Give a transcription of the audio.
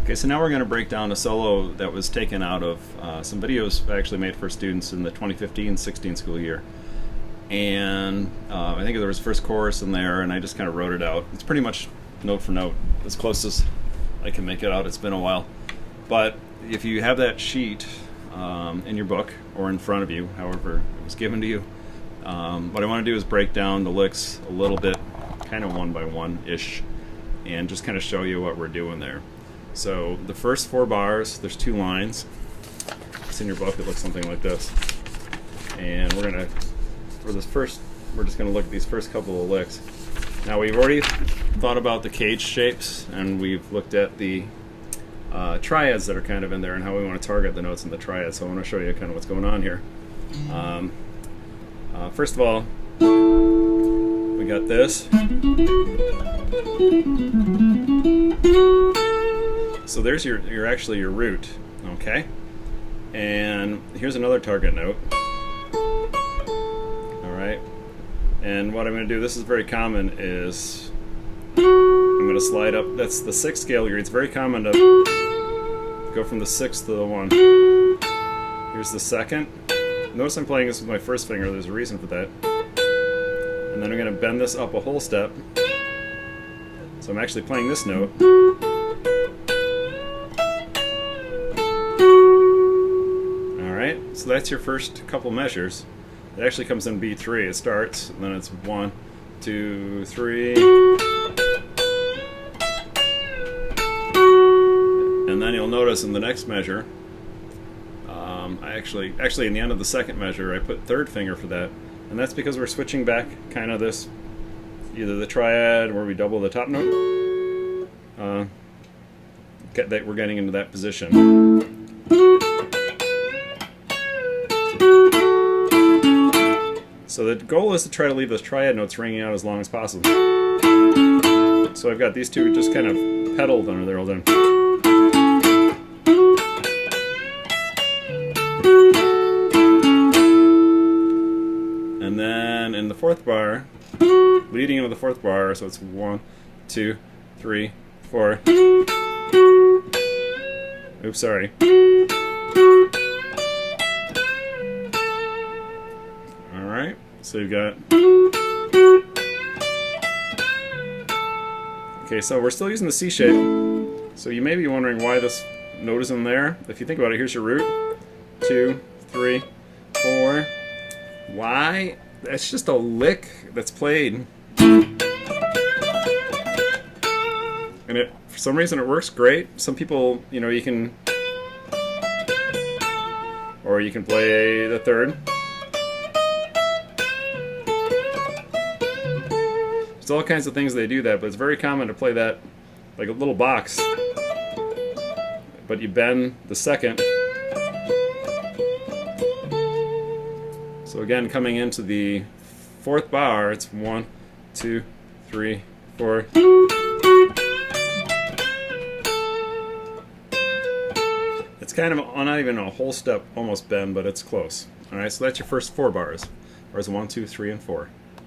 Okay, so now we're going to break down a solo that was taken out of some videos I actually made for students in the 2015-16 school year. And I think there was first chorus in there, and I just kind of wrote it out. It's pretty much note for note, as close as I can make it out. It's been a while. But if you have that sheet in your book or in front of you, however it was given to you, what I want to do is break down the licks a little bit, kind of one by one-ish, and just kind of show you what we're doing there. So the first 4 bars, there's 2 lines. It's in your book, it looks something like this. And we're gonna, for this first, we're just gonna look at these first couple of licks. Now we've already thought about the cage shapes, and we've looked at the triads that are kind of in there and how we want to target the notes in the triads. So I want to show you kind of what's going on here. First of all, we got this. So there's your actually your root, okay? And here's another target note. Alright. And what I'm going to do, this is very common, is I'm going to slide up. That's the 6th scale here. It's very common to go from the 6th to the 1. Here's the 2nd. Notice I'm playing this with my first finger. There's a reason for that. And then I'm going to bend this up a whole step. So I'm actually playing this note. Alright, so that's your first couple measures. It actually comes in B3. It starts, and then it's 1, 2, 3. And then you'll notice in the next measure, I actually in the end of the 2nd measure, I put 3rd finger for that. And that's because we're switching back kind of this, either the triad where we double the top note, that we're getting into that position. So the goal is to try to leave those triad notes ringing out as long as possible. So I've got these 2 just kind of pedaled under there all the time. And then in the 4th bar, leading into the 4th bar, so it's 1, 2, 3, 4. Oops, sorry. Alright, so you've got... Okay, so we're still using the C shape. So you may be wondering why this note is in there. If you think about it, here's your root. 2, 3, 4. Why? That's just a lick that's played. And for some reason it works great. Some people, you know, you can... Or you can play the 3rd. There's all kinds of things they do that, but it's very common to play that like a little box. But you bend the 2nd. So again, coming into the 4th bar, it's 1, 2, 3, 4. It's kind of not even a whole step almost bend, but it's close. Alright, so that's your first 4 bars. Bars 1, 2, 3, and 4.